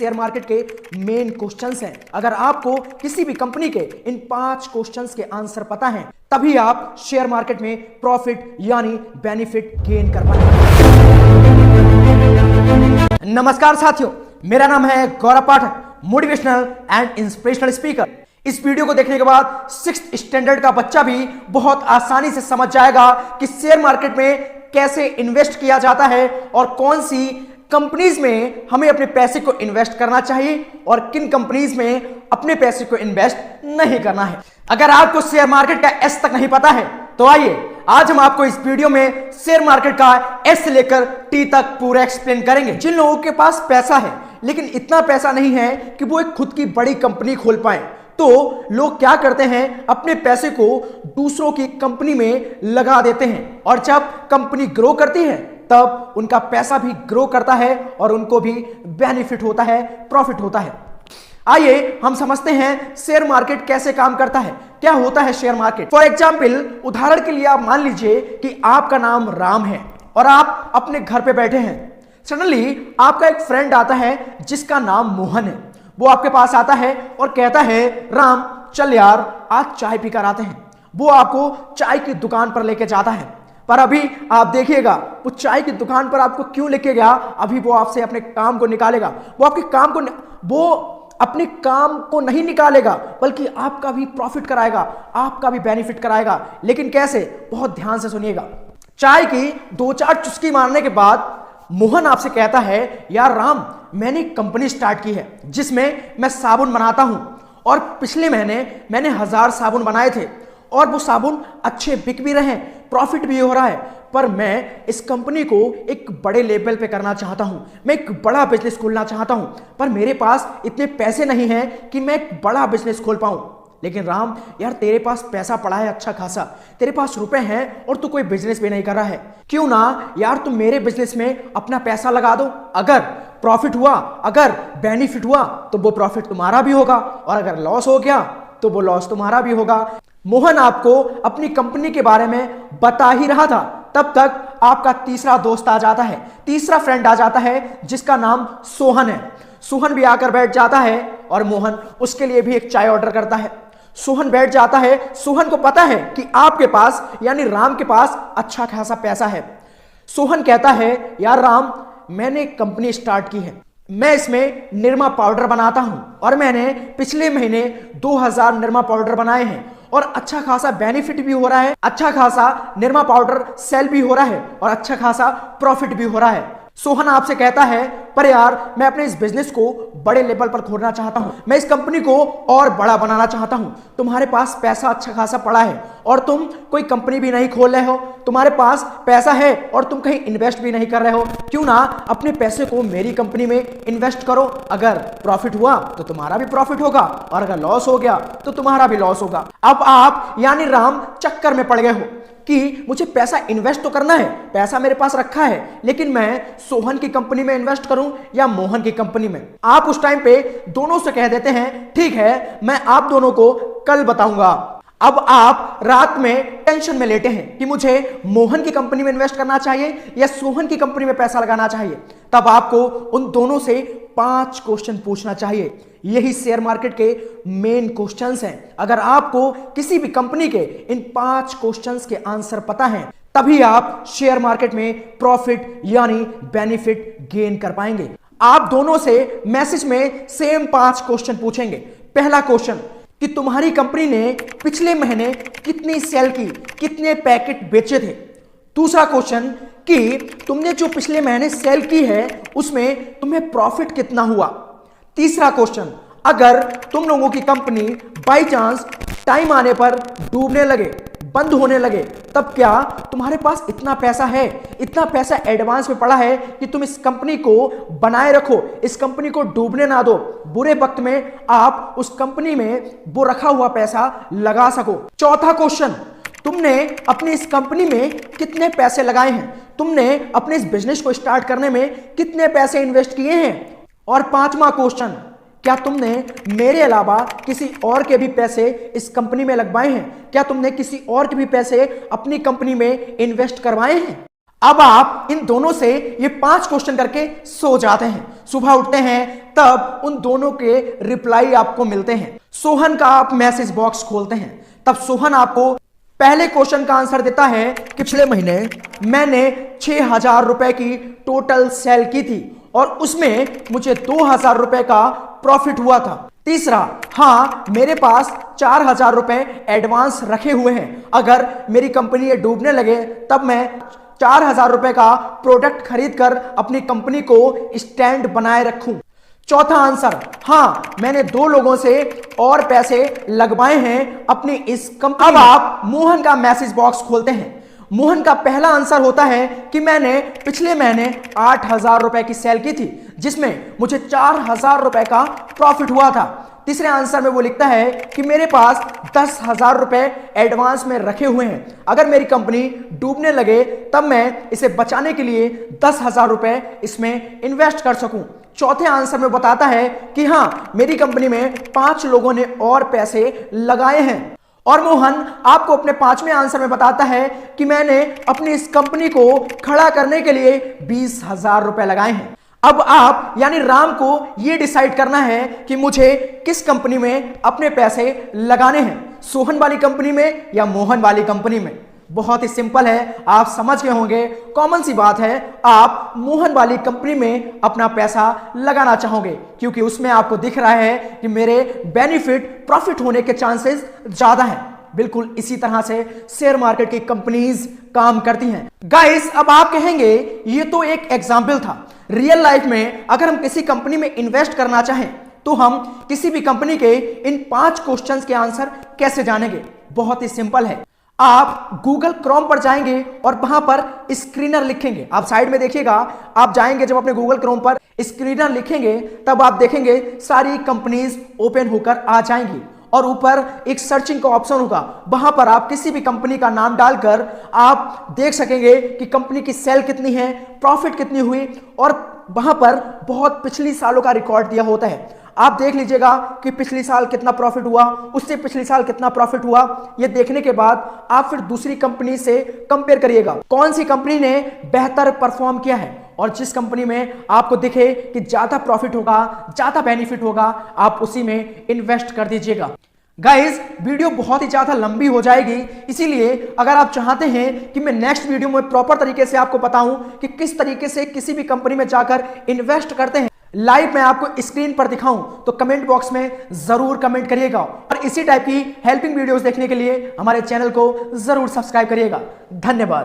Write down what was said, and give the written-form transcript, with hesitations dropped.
Share market के main questions हैं। अगर आपको किसी भी कंपनी के इन 5 क्वेश्चंस के आंसर पता हैं, तभी आप शेयर मार्केट में प्रॉफिट यानी बेनिफिट गेन कर पाएंगे। नमस्कार साथियों, मेरा नाम है गौरव पाठक, मोटिवेशनल एंड इंस्पिरेशनल स्पीकर। इस वीडियो को देखने के बाद 6th स्टैंडर्ड का बच्चा भी बहुत आसानी से समझ जाएगा कि शेयर मार्केट में कैसे इन्वेस्ट किया जाता है और कौन सी कंपनीज में हमें अपने पैसे को इन्वेस्ट करना चाहिए और किन कंपनीज में अपने पैसे को इन्वेस्ट नहीं करना है। अगर आपको शेयर मार्केट का एस तक नहीं पता है तो आइए आज हम आपको इस वीडियो में शेयर मार्केट का एस से लेकर टी तक पूरा एक्सप्लेन करेंगे। जिन लोगों के पास पैसा है लेकिन इतना पैसा नहीं है कि वो एक खुद की बड़ी कंपनी खोल पाए, तो लोग क्या करते हैं, अपने पैसे को दूसरों की कंपनी में लगा देते हैं और जब कंपनी ग्रो करती है तब उनका पैसा भी ग्रो करता है और उनको भी बेनिफिट होता है, प्रॉफिट होता है। आइए हम समझते हैं शेयर मार्केट कैसे काम करता है, क्या होता है शेयर मार्केट। फॉर एग्जाम्पल, उदाहरण के लिए आप मान लीजिए कि आपका नाम राम है और आप अपने घर पे बैठे हैं। सडनली आपका एक फ्रेंड आता है जिसका नाम मोहन है। वो आपके पास आता है और कहता है, राम चल यार आज चाय पीकर आते हैं। वो आपको चाय की दुकान पर लेके जाता है, पर अभी आप देखिएगा वो चाय की दुकान पर आपको क्यों लेके गया, अभी वो आपसे अपने काम को निकालेगा। वो अपने काम को नहीं निकालेगा बल्कि आपका भी प्रॉफिट कराएगा, आपका भी बेनिफिट कराएगा। लेकिन कैसे, बहुत ध्यान से सुनिएगा। चाय की 2-4 चुस्की मारने के बाद मोहन आपसे कहता है, यार राम मैंने एक कंपनी स्टार्ट की है जिसमें मैं साबुन बनाता हूं और पिछले महीने मैंने 1000 साबुन बनाए थे और वो साबुन अच्छे बिक भी रहे हैं, प्रॉफिट भी हो रहा है। पर मैं इस कंपनी को एक बड़े लेवल पे करना चाहता हूं, मैं एक बड़ा बिजनेस खोलना चाहता हूं, पर मेरे पास इतने पैसे नहीं हैं कि मैं एक बड़ा बिजनेस खोल पाऊं। लेकिन राम यार तेरे पास पैसा पड़ा है अच्छा खासा, तेरे पास रुपए हैं और तू कोई बिजनेस भी नहीं कर रहा है, क्यों ना यार तुम मेरे बिजनेस में अपना पैसा लगा दो। अगर प्रॉफिट हुआ, अगर बेनिफिट हुआ तो वो प्रॉफिट तुम्हारा भी होगा और अगर लॉस हो गया तो वो लॉस तुम्हारा भी होगा। मोहन आपको अपनी कंपनी के बारे में बता ही रहा था, तब तक आपका तीसरा दोस्त आ जाता है, तीसरा फ्रेंड आ जाता है जिसका नाम सोहन है। सोहन भी आकर बैठ जाता है और मोहन उसके लिए भी एक चाय ऑर्डर करता है। सोहन बैठ जाता है, सोहन को पता है कि आपके पास यानी राम के पास अच्छा खासा पैसा है। सोहन कहता है, यार राम मैंने एक कंपनी स्टार्ट की है, मैं इसमें निरमा पाउडर बनाता हूं और मैंने पिछले महीने 2000 निरमा पाउडर बनाए हैं और अच्छा खासा बेनिफिट भी हो रहा है, अच्छा खासा निरमा पाउडर सेल भी हो रहा है और अच्छा खासा प्रॉफिट भी हो रहा है। सोहन आपसे कहता है, पर यार मैं अपने इस बिजनेस को बड़े लेवल पर खोलना चाहता हूं, मैं इस कंपनी को और बड़ा बनाना चाहता हूं। तुम्हारे पास पैसा अच्छा खासा पड़ा है और तुम कोई कंपनी भी नहीं खोल रहे हो, तुम्हारे पास पैसा है और तुम कहीं इन्वेस्ट भी नहीं कर रहे हो, क्यों ना अपने पैसे को मेरी कंपनी में इन्वेस्ट करो। अगर प्रॉफिट हुआ तो तुम्हारा भी प्रॉफिट होगा और अगर लॉस हो गया तो तुम्हारा भी लॉस होगा। अब आप यानी राम चक्कर में पड़ गए हो कि मुझे पैसा इन्वेस्ट तो करना है, पैसा मेरे पास रखा है, लेकिन मैं सोहन की कंपनी में इन्वेस्ट करूं या मोहन की कंपनी में। आप उस टाइम पे दोनों से कह देते हैं, ठीक है मैं आप दोनों को कल बताऊंगा। अब आप रात में टेंशन में लेटे हैं कि मुझे मोहन की कंपनी में इन्वेस्ट करना चाहिए या सोहन की कंपनी में पैसा लगाना चाहिए। तब आपको उन दोनों से 5 क्वेश्चन पूछना चाहिए। यही शेयर मार्केट के मेन क्वेश्चंस हैं। अगर आपको किसी भी कंपनी के इन 5 क्वेश्चंस के आंसर पता हैं, तभी आप शेयर मार्केट में प्रॉफिट यानी बेनिफिट गेन कर पाएंगे। आप दोनों से मैसेज में सेम 5 क्वेश्चन पूछेंगे। पहला क्वेश्चन कि तुम्हारी कंपनी ने पिछले महीने कितनी सेल की, कितने पैकेट बेचे थे। दूसरा क्वेश्चन कि तुमने जो पिछले महीने सेल की है उसमें तुम्हें प्रॉफिट कितना हुआ। तीसरा क्वेश्चन, अगर तुम लोगों की कंपनी बाई चांस टाइम आने पर डूबने लगे, बंद होने लगे, तब क्या तुम्हारे पास इतना पैसा है, इतना पैसा एडवांस में पड़ा है कि तुम इस कंपनी को बनाए रखो, इस कंपनी को डूबने ना दो, बुरे वक्त में आप उस कंपनी में वो रखा हुआ पैसा लगा सको। चौथा क्वेश्चन, तुमने अपनी इस कंपनी में कितने पैसे लगाए हैं, तुमने अपने इस बिजनेस को स्टार्ट करने में कितने पैसे इन्वेस्ट किए हैं। और 5वां क्वेश्चन, क्या तुमने मेरे अलावा किसी और के भी पैसे इस कंपनी में लगवाए हैं, क्या तुमने किसी और के भी पैसे अपनी कंपनी में इन्वेस्ट करवाए हैं। अब आप इन दोनों से ये 5 क्वेश्चन करके सो जाते हैं। सुबह उठते हैं तब उन दोनों के रिप्लाई आपको मिलते हैं। सोहन का आप मैसेज बॉक्स खोलते हैं, तब सोहन आपको पहले क्वेश्चन का आंसर देता है कि पिछले महीने मैंने 6,000 रुपए की टोटल सेल की थी और उसमें मुझे 2,000 रुपए का प्रॉफिट हुआ था। तीसरा, हाँ मेरे पास 4,000 रुपए एडवांस रखे हुए हैं, अगर मेरी कंपनी ये डूबने लगे तब मैं 4,000 रुपए का प्रोडक्ट खरीद कर अपनी कंपनी को स्टैंड बनाए रखूं। चौथा आंसर, हाँ मैंने 2 लोगों से और पैसे लगवाए हैं अपनी इस कंपनी। अब आप मोहन का मैसेज बॉक्स खोलते हैं। मोहन का पहला आंसर होता है कि मैंने पिछले महीने 8,000 रुपए की सेल की थी जिसमें मुझे 4,000 रुपए का प्रॉफिट हुआ था। तीसरे आंसर में वो लिखता है कि मेरे पास 10,000 रुपए एडवांस में रखे हुए हैं, अगर मेरी कंपनी डूबने लगे तब मैं इसे बचाने के लिए 10,000 रुपए इसमें इन्वेस्ट कर सकूं। चौथे आंसर में बताता है कि हाँ मेरी कंपनी में 5 लोगों ने और पैसे लगाए हैं। और मोहन आपको अपने 5वें आंसर में बताता है कि मैंने अपनी इस कंपनी को खड़ा करने के लिए 20,000 रुपए लगाए हैं। अब आप यानी राम को यह डिसाइड करना है कि मुझे किस कंपनी में अपने पैसे लगाने हैं, सोहन वाली कंपनी में या मोहन वाली कंपनी में। बहुत ही सिंपल है, आप समझ गए होंगे, कॉमन सी बात है, आप मोहन वाली कंपनी में अपना पैसा लगाना चाहोगे क्योंकि उसमें आपको दिख रहा है कि मेरे बेनिफिट प्रॉफिट होने के चांसेस ज्यादा हैं। बिल्कुल इसी तरह से शेयर मार्केट की कंपनीज काम करती हैं। गाइस, अब आप कहेंगे ये तो एक एग्जाम्पल था, रियल लाइफ में अगर हम किसी कंपनी में इन्वेस्ट करना चाहें तो हम किसी भी कंपनी के इन 5 क्वेश्चंस के आंसर कैसे जानेंगे? बहुत ही सिंपल है, आप गूगल क्रोम पर जाएंगे और वहां पर स्क्रीनर लिखेंगे। आप साइड में देखिएगा, आप जाएंगे जब अपने गूगल क्रोम पर स्क्रीनर लिखेंगे तब आप देखेंगे सारी कंपनीज ओपन होकर आ जाएंगी और ऊपर एक सर्चिंग का ऑप्शन होगा, वहां पर आप किसी भी कंपनी का नाम डालकर आप देख सकेंगे कि कंपनी की सेल कितनी है, प्रॉफिट कितनी हुई, और वहां पर बहुत पिछली सालों का रिकॉर्ड दिया होता है। आप देख लीजिएगा कि पिछली साल कितना प्रॉफिट हुआ, उससे पिछली साल कितना प्रॉफिट हुआ। ये देखने के बाद आप फिर दूसरी कंपनी से कंपेयर करिएगा, कौन सी कंपनी ने बेहतर परफॉर्म किया है, और जिस कंपनी में आपको दिखे कि ज्यादा प्रॉफिट होगा, ज्यादा बेनिफिट होगा, आप उसी में इन्वेस्ट कर दीजिएगा। गाइस, वीडियो बहुत ही ज्यादा लंबी हो जाएगी, इसीलिए अगर आप चाहते हैं कि मैं नेक्स्ट वीडियो में प्रॉपर तरीके से आपको बताऊं कि किस तरीके से किसी भी कंपनी में जाकर इन्वेस्ट करते हैं, लाइव मैं आपको स्क्रीन पर दिखाऊं, तो कमेंट बॉक्स में जरूर कमेंट करिएगा। और इसी टाइप की हेल्पिंग वीडियोस देखने के लिए हमारे चैनल को जरूर सब्सक्राइब करिएगा। धन्यवाद।